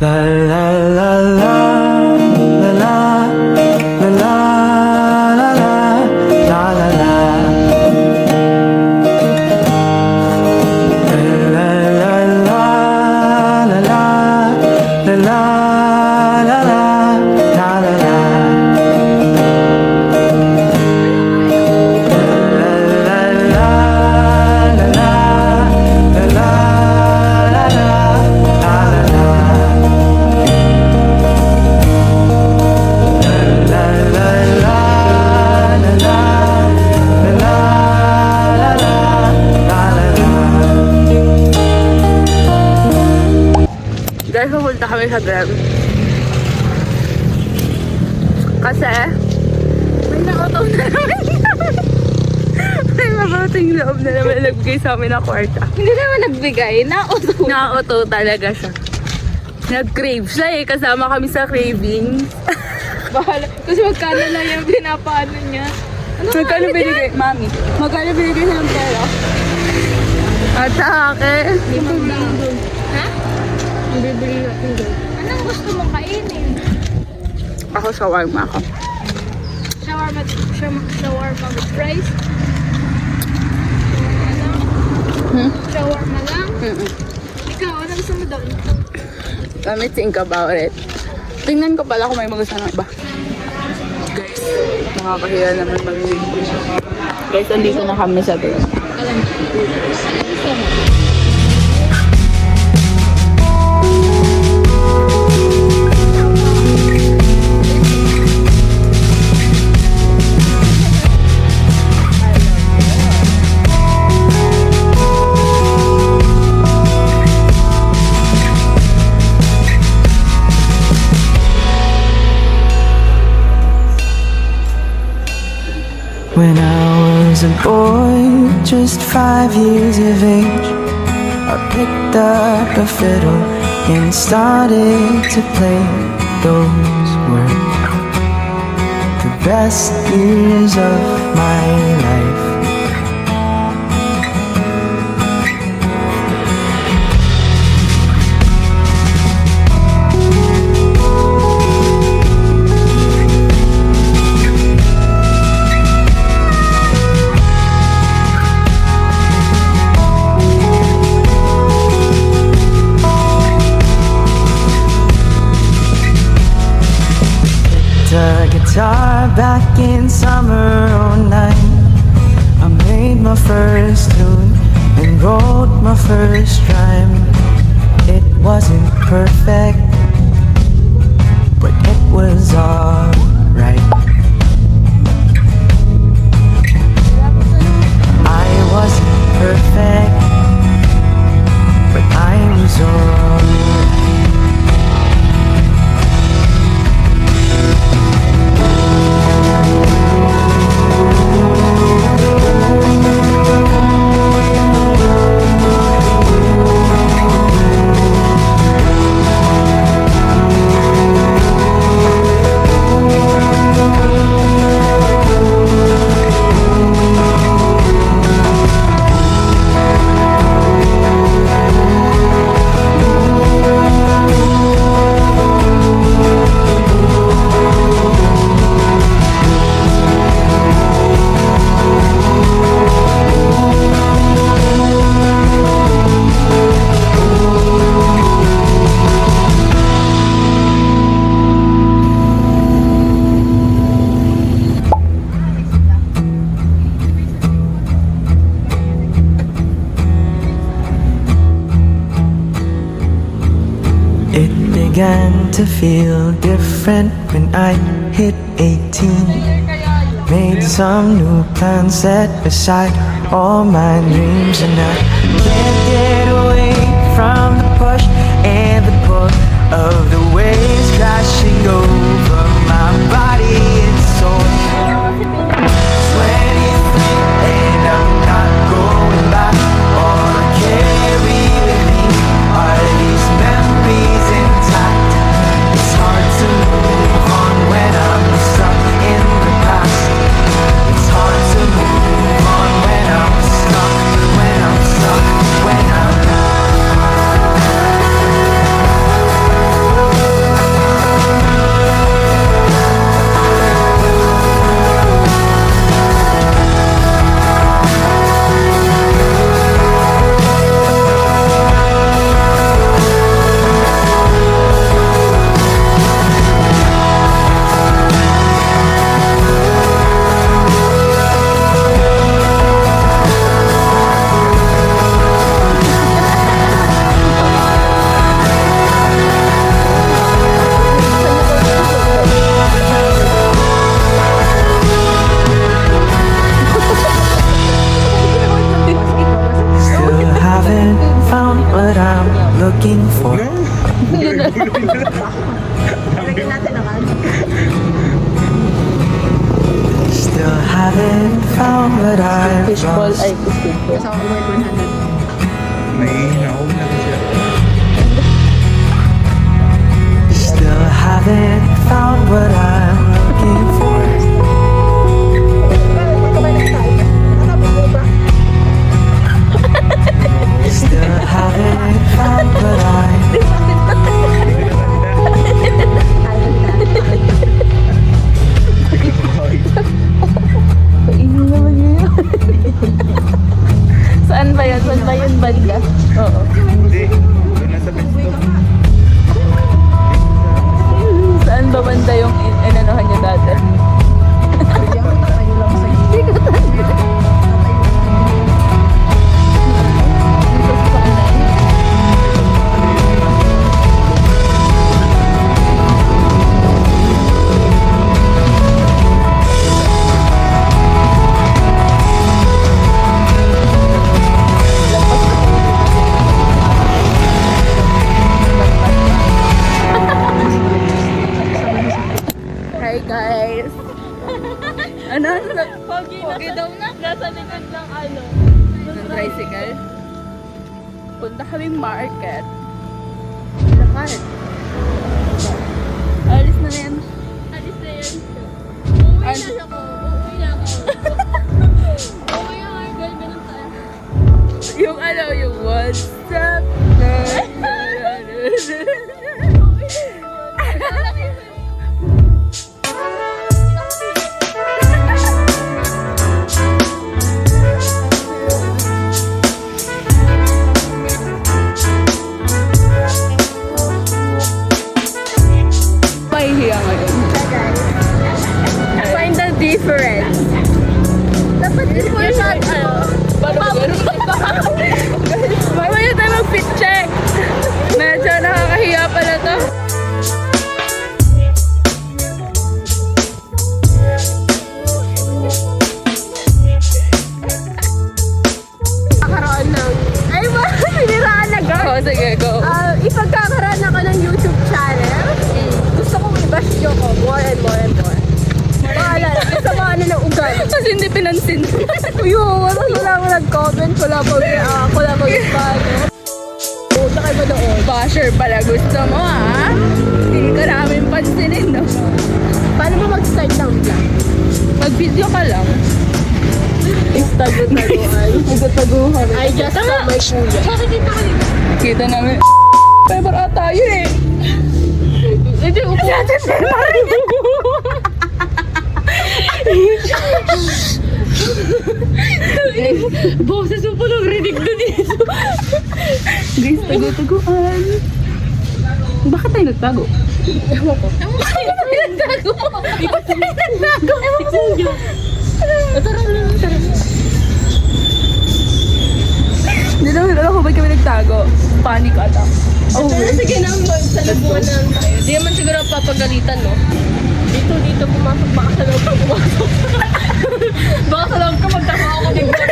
La la la la la la la la la la la la. Guys, pupunta kami sa Grab. Kasi, may nauto na naman. May mabuting loob na naman nagbigay sa amin na kwarta. Hindi naman nagbigay, nauto. Nauto talaga siya. Nag-crave siya eh, kasama kami sa craving. Bahala. Kasi magkano lang yung pinapaano niya. Magkano binigay, mami? Magkano binigay sa ng pera? Atake. Ha? Bibili natin doon. Anong gusto mong kainin? Ako, shawarma ako. Shawarma with fries? Shawarma lang? Ikaw, ano gusto mo doon? Let me think about it. Tingnan ko pala kung may magustuhan ng iba. Guys, nakakahiya naman mag-review. Guys, andito na kami sa doon. Alam mo. Gusto mo? When I was a boy, just 5 years of age, I picked up a fiddle and started to play. Those were the best years of my life. The guitar back in summer '09. I made my first tune and wrote my first rhyme. It wasn't perfect, but it was alright. I wasn't perfect, but I was alright. It began to feel different when I hit 18. Made some new plans, set aside all my dreams, and I can't get away from the push and the pull of the waves crashing over my body and soul. 23 and I'm not going back. All I carry with me are these memories intact. It's hard to move on when I'm stuck in the past. It's hard to move on when I'm stuck, when I'm stuck, when I'm Still haven't found what I've Fishball lost. ay fishball. May nauna na siya. Still haven't found what I'm looking for. Still haven't found what I. Kainin naman yun. Saan ba yan? Saan ba yun banda? Oo. Hindi. Doon na sa best stop. Saan ba banda yung inanohan niya dati? Hi guys! Ano? Pogi daw na. Nasa likod ng ano. Ng tricycle? Punta kaming market. Lakad. Alis na yan. Alis na yan. Uuwi na Alis. siya ko. Uuwi na ako. Uuwi na ako. Girl, ganun tayo. Yung ano, yung what's up? Pahihiya ngayon. Find the difference. Dapat di mo yung ano. Mamaya tayo mag-fit check. Medyo nakakahiya pala to. Kakaroon ng... Ay, siniraan na girl. Oo, sige, go. Ipagkakaroon ako ng YouTube channel. Gusto kong i-bash nyo ko more and more and more. Bahala, sa mga ano ng ugal. Kasi hindi pinansin. Wala mo nag-comment, wala mag-follow. Puta kayo ba doon? Basher pala gusto mo, ha? Hindi ka namin pansinin, no? Paano mo mag-start ng vlog? Mag-video ka lang. Tago-taguan. Taguhan. I just saw my kuya. Kita namin. Pepper ata yun eh. Hindi, upo. Boses mo po nang rinig na dito. Guys, tago-taguan. Bakit tayo nagtago? Ewan ko. Bakit tayo nagtago? Bakit tayo nagtago? Ewan ko. Tara na. Hindi naman alam kung ba't kami nagtago. Panic attack. Oh, Pero sige na, salubungan na lang tayo. Di naman siguro papagalitan, no? Dito pumasok. Baka sa loob ka pumasok. Baka sa loob ka magtaka ako bigla.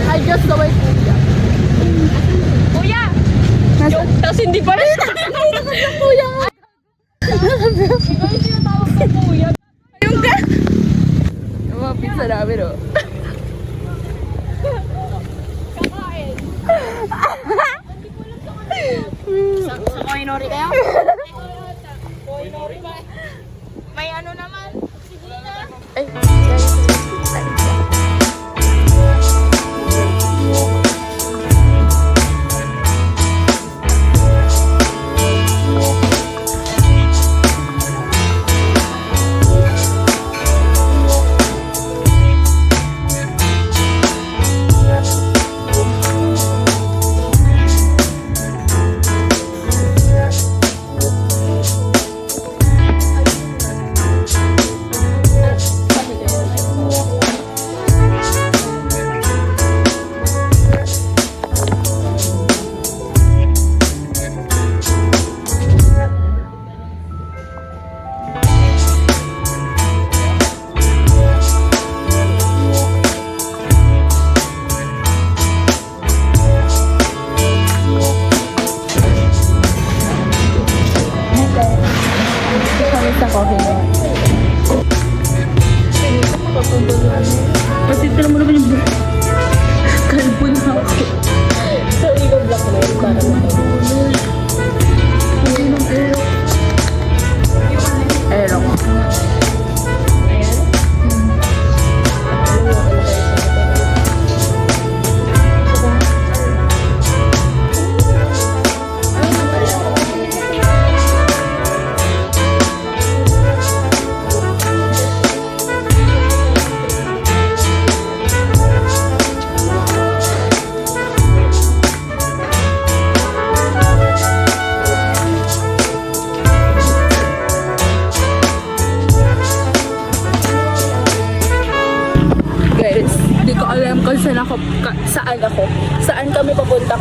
I just saw my kuya. Kuya! Joke, tapos hindi pa rin. Kuya nga. Ikaw yung tinatawag ko kuya. yung ka. Yung mga pizza namin, oh. Kakain. Sa Koinori kayo? Koinori ba? May ano naman? Sige na. Ay,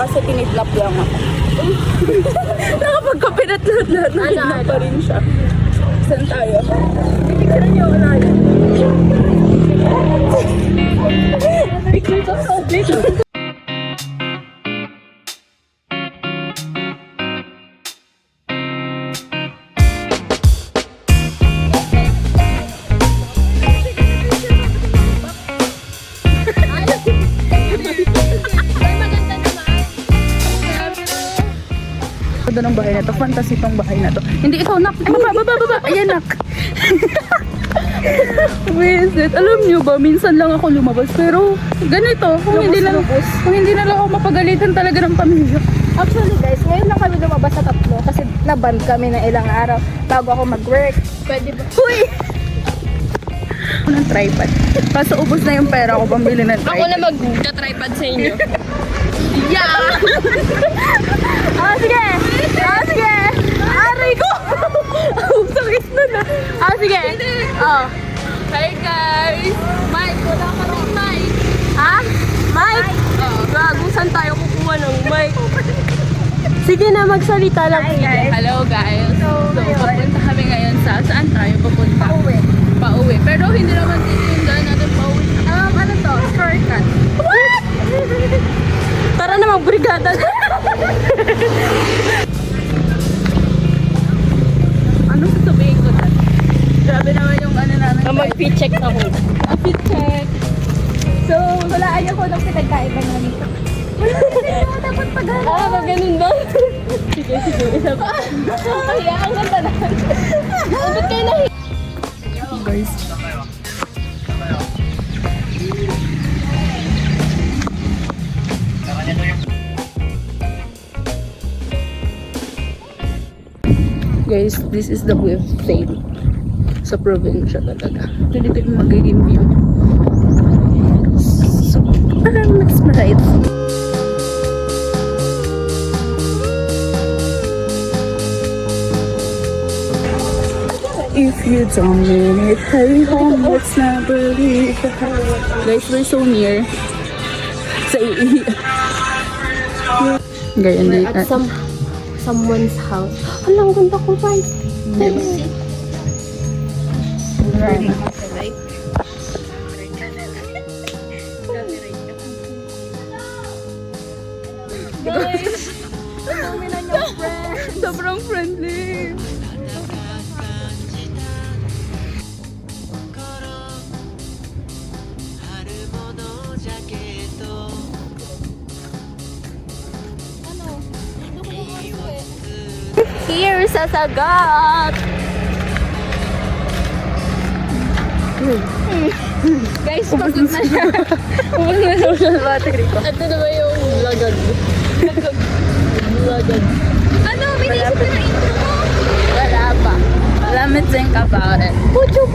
kasi kinidnap lang ako. Nakapagkapirat lahat na kidnap pa rin siya. Saan tayo? Picture niyo ako na yun. Picture ko sa ng bahay na to. Fantasy tong bahay na to. Hindi ikaw, nak. Baba. Ayan, nak. Visit. Alam nyo ba, minsan lang ako lumabas. Pero, ganito. Kung hindi na lang ako mapagalitan talaga ng pamilya. Actually guys, ngayon lang kami lumabas sa tatlo kasi naban kami ng ilang araw bago ako mag-work. Pwede ba? Huy! Ako ng tripod. Kaso ubos na yung pera ko pambili ng tripod. Ako na mag-tripod sa inyo. Yeah! Sige! Aray ko! Sakit na na. Sige. Hi guys! Mike, wala ka rin Mike. Ha? Mike? Gago, saan tayo kukuha ng mic? Sige na, magsalita lang. Hello guys. So, papunta kami ngayon saan tayo pupunta? Pauwi. Pero hindi naman dito yung daan natin pauwi. Ano to? Shortcut. What? Tara na, magbrigada na. Ano sasabihin ko na? Grabe naman yung ano namin. Mag-fit check ako. Fit check. So, wala ayoko nung pinagkaiba na dito. Dapat pag-ano. Ganun ba? Sige. Isa pa. Kaya, ang ganda na. Ba't kayo nahi? Guys. Guys, this is the view of Fail. Sa probinsya talaga. Ganito yung magiging view. So, parang mesmerize. If you don't mean it, hurry home, let's not believe it. Guys, we're so near sa Ganyan We're dito. at someone's house. Alam, ganda ko pa. Guys, sobrang friendly. Here sa Sagat! Guys, pagod na siya. Pagod na social battery ko. Ito na ba yung lagad? Lagad. Ano? May naisip na intro mo? Wala pa. Let me think about it. Pucho.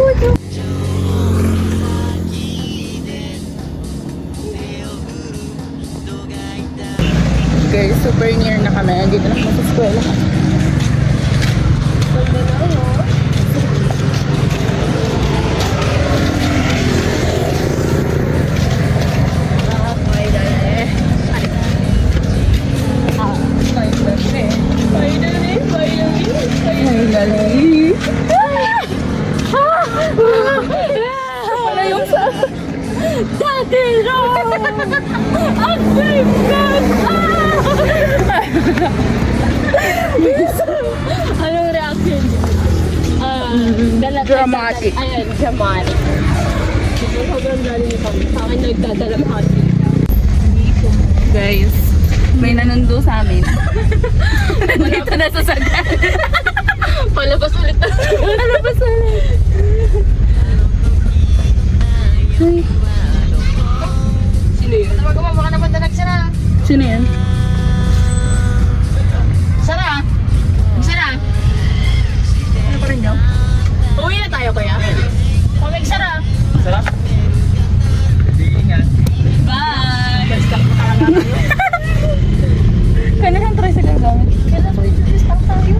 Guys, super near na kami. Dito na kami sa eskwela. Finally! Wala yung sa... Daddy Ron! Ang bigyan! Anong reaction niyo? Dramatic. Ayan, dramatic. Sobrang galing niyo kami. Sa akin nagdadalamhati. Guys, may nanundo sa amin. Nandito na sa Sagat. Palabas ulit na. Palabas ulit. Ay, Sino yun? Baka naman na nagsara. sino yan? Sara? Sara? Ano pa rin daw? Uwi na tayo kuya. Pamig Sara. Sarap. Ingat. Bye! Kailan ang tricycle gamit? Kailan mo i-stop tayo?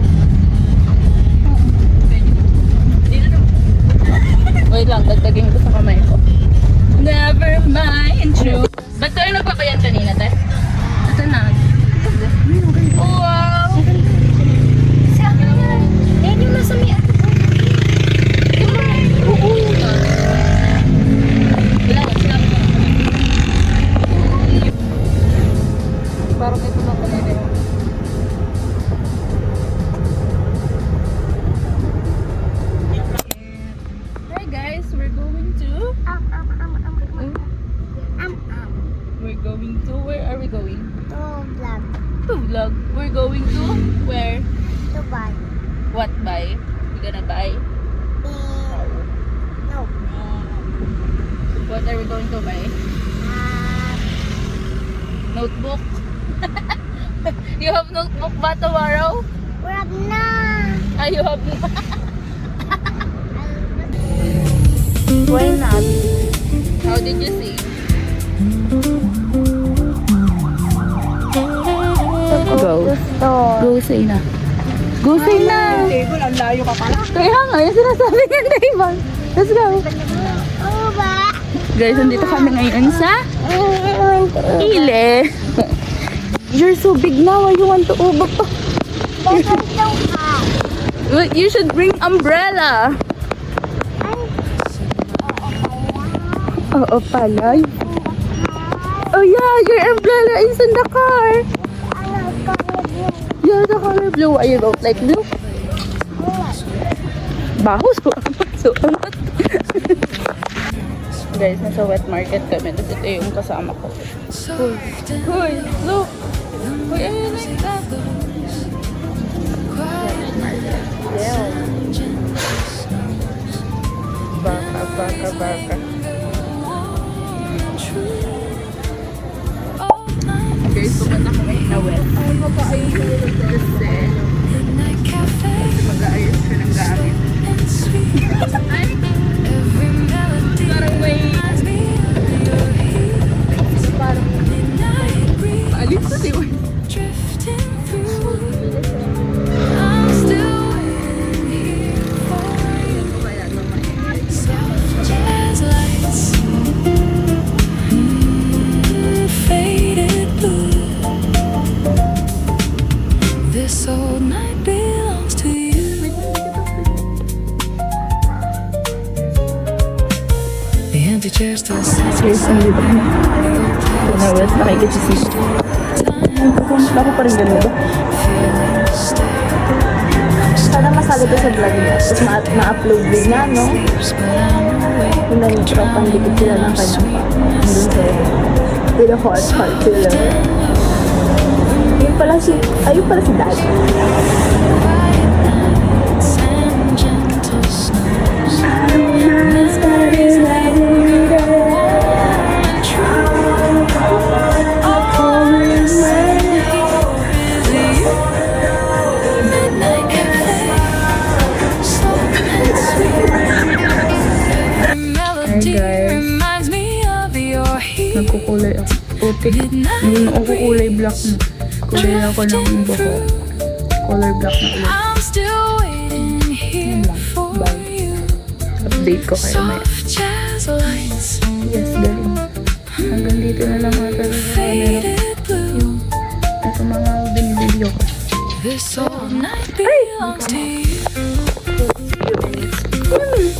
Wait lang, dagdagin ko sa kamay ko. Never mind, true. Ba't tayo nagpapayan kanina, te? Ito na. Hi guys, we're going to... We're going to... Where are we going? To vlog. We're going to... Where? What buy? We're gonna buy? What are we going to buy? Notebook? You have notebook ba tomorrow? Ah, you have not? Why not? How did you sing? Go. Go say na. Go say na. Table, ang layo ka pala. Kaya nga, yung sinasabi niya, Dayman. Let's go. Guys, nandito kami ngayon sa Ile. You're so big now. Why you want to ubag pa? You should bring umbrella. Oo pala. Oh yeah, your umbrella is in the car. Yeah, the color blue. Why you don't like blue? Baho, so amat. Guys, nasa wet market kami. Tapos ito yung kasama ko. Hoy, look! Hoy, I like that. Yeah. Baka. Guys, pupunta kami na wet. Kasi mag-aayos siya ng gamit. Parang may... Paalis na si Wai. This old night belongs to you. The empty chair still sits. Guys, ang liba na. Na wet, nakikisisi. Pupunta ko pa rin ganito. Sana masali ko sa vlog niya. Tapos ma-upload din na, no? Yung nanitro, pandikit sila ng kanyang pa. Doon sa with a hot sila. Ayun pala si Dad. Reminds me of your heat. Nagkukulay ako. Putik. Hindi na ako kulay black na. Kulay ako ng buho. Color black na ulit. I'm still waiting here for you. Update ko kayo may. Soft jazz lights, Yes, galing. Hanggang dito na lang mga talaga. faded blue. Ito mga binibidyo ko. This old night belongs to you.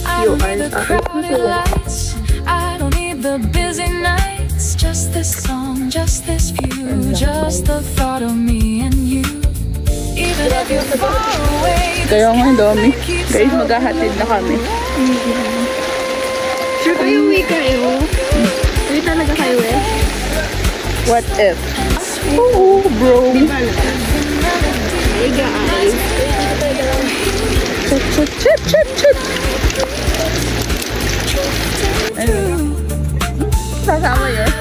I don't need the crowded lights. I don't need the busy nights. Just this song, just this view, just the thought of me and you. Even if you're far away, Kaya nga dami. Guys, maghahatid na kami. Sure kayo, uwi kayo. Uwi talaga kayo eh. What if? Oo, bro. Hey guys. Chut. Ano? Sasama yun?